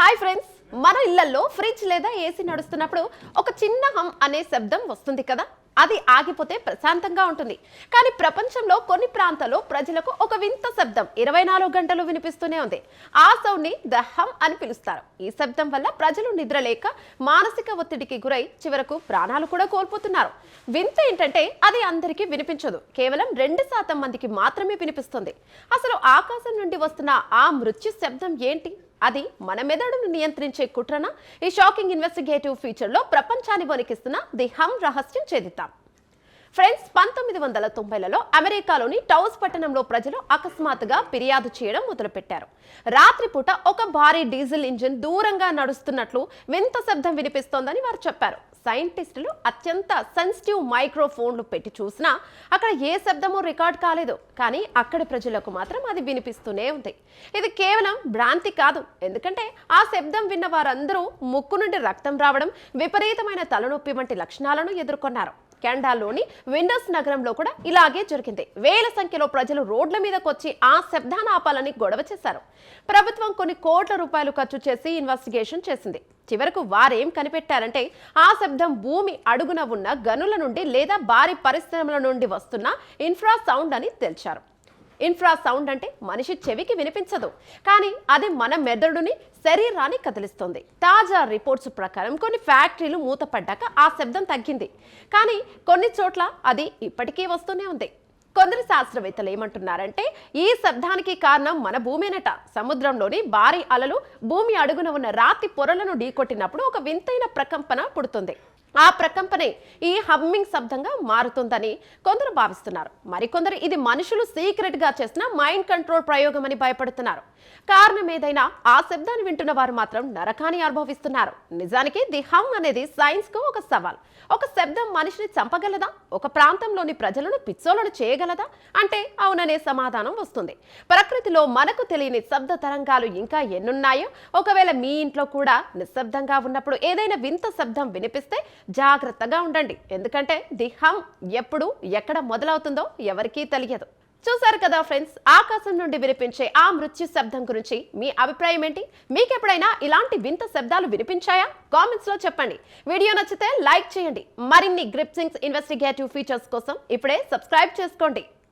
Hi friends, మన ఇళ్లలో fridge లేదా ఏసీ నడుస్తున్నప్పుడు ఒక చిన్న హమ్ అనే శబ్దం వస్తుంది కదా. అది ఆగిపోతే ప్రశాంతంగా ఉంటుంది. కానీ ప్రపంచంలో కొన్ని ప్రాంతాల్లో ప్రజలకు ఒక వింత శబ్దం 24 గంటలు వినిపిస్తూనే ఉంది. ఆ సౌండ్ ని ద హమ్ అని పిలుస్తారు. ఈ శబ్దం వల్ల ప్రజలు నిద్రలేక మానసిక ఒత్తిడికి గురై చివరకు ప్రాణాలు కూడా కోల్పోతున్నారు. వింత ఏంటంటే అది అందరికీ వినిపించదు. కేవలం 2% మందికి మాత్రమే వినిపిస్తుంది. అసలు ఆకాశం నుండి వస్తున్న ఆ మృత్యు శబ్దం ఏంటి? అది మన మెదడును నియంత్రించే కుట్రన? ఈ షాకింగ్ ఇన్వెస్టిగేటివ్ ఫీచర్ లో ప్రపంచాన్ని వణికిస్తున్న ది హమ్ రహస్యం ఛేదిద్దాం. ఫ్రెండ్స్, 1990లలో అమెరికాలోని టౌస్ పట్టణంలో ప్రజలు అకస్మాత్తుగా ఫిర్యాదు చేయడం మొదలుపెట్టారు. రాత్రిపూట ఒక భారీ డీజిల్ ఇంజిన్ దూరంగా నడుస్తున్నట్లు వింత శబ్దం వినిపిస్తోందని వారు చెప్పారు. సైంటిస్టులు అత్యంత సెన్సిటివ్ మైక్రోఫోన్లు పెట్టి చూసినా అక్కడ ఏ శబ్దమూ రికార్డ్ కాలేదు. కానీ అక్కడి ప్రజలకు మాత్రం అది వినిపిస్తూనే ఉంది. ఇది కేవలం భ్రాంతి కాదు. ఎందుకంటే ఆ శబ్దం విన్న వారందరూ ముక్కు నుండి రక్తం రావడం, విపరీతమైన తలనొప్పి వంటి లక్షణాలను ఎదుర్కొన్నారు. కెనడాలోని విండోస్ నగరంలో కూడా ఇలాగే జరిగింది. వేల సంఖ్యలో ప్రజలు రోడ్ల మీదకి వచ్చి ఆ శబ్దాన్ని ఆపాలని గొడవ చేశారు. ప్రభుత్వం కొన్ని కోట్ల రూపాయలు ఖర్చు చేసి ఇన్వెస్టిగేషన్ చేసింది. చివరకు వారేం కనిపెట్టారంటే ఆ శబ్దం భూమి అడుగున ఉన్న గనుల నుండి లేదా భారీ పరిశ్రమల నుండి వస్తున్న ఇన్ఫ్రా సౌండ్ అని తేల్చారు. ఇన్ఫ్రా సౌండ్ అంటే మనిషి చెవికి వినిపించదు, కానీ అది మన మెదడుని, శరీరాన్ని కదిలిస్తుంది. తాజా రిపోర్ట్స్ ప్రకారం కొన్ని ఫ్యాక్టరీలు మూతపడ్డాక ఆ శబ్దం తగ్గింది. కానీ కొన్ని చోట్ల అది ఇప్పటికీ వస్తూనే ఉంది. కొందరు శాస్త్రవేత్తలు ఏమంటున్నారంటే ఈ శబ్దానికి కారణం మన భూమేనట. సముద్రంలోని భారీ అలలు భూమి అడుగున ఉన్న రాతి పొరలను ఢీకొట్టినప్పుడు ఒక వింతైన ప్రకంపన పుడుతుంది. ఆ ప్రకంపనే ఈ హమ్మింగ్ శబ్దంగా మారుతుందని కొందరు భావిస్తున్నారు. మరికొందరు ఇది మనుషులు సీక్రెట్ గా చేసిన మైండ్ కంట్రోల్ ప్రయోగం అని భయపడుతున్నారు. కారణం ఏదైనా ఆ శబ్దాన్ని వింటున్న వారు మాత్రం నరకాన్ని అనుభవిస్తున్నారు. నిజానికి ది హమ్ అనేది సైన్స్ కు ఒక సవాల్. ఒక శబ్దం మనిషిని చంపగలదా? ఒక ప్రాంతంలోని ప్రజలను పిచ్చోలను చేయగలదా అంటే అవుననే సమాధానం వస్తుంది. ప్రకృతిలో మనకు తెలియని శబ్ద తరంగాలు ఇంకా ఎన్నున్నాయో. ఒకవేళ మీ ఇంట్లో కూడా నిశ్శబ్దంగా ఉన్నప్పుడు ఏదైనా వింత శబ్దం వినిపిస్తే జాగ్రత్తగా ఉండండి. ఎందుకంటే ది హమ్ ఎప్పుడు ఎక్కడ మొదలవుతుందో ఎవరికీ తెలియదు. చూసారు కదా ఫ్రెండ్స్, ఆకాశం నుండి వినిపించే ఆ మృత్యు శబ్దం గురించి మీ అభిప్రాయం ఏంటి? మీకెప్పుడైనా ఇలాంటి వింత శబ్దాలు వినిపించాయా? కామెంట్స్ లో చెప్పండి. వీడియో నచ్చితే లైక్ చేయండి. మరిన్ని గ్రిప్సింగ్స్ ఇన్వెస్టిగేటివ్ ఫీచర్స్ కోసం ఇప్పుడే సబ్స్క్రైబ్ చేసుకోండి.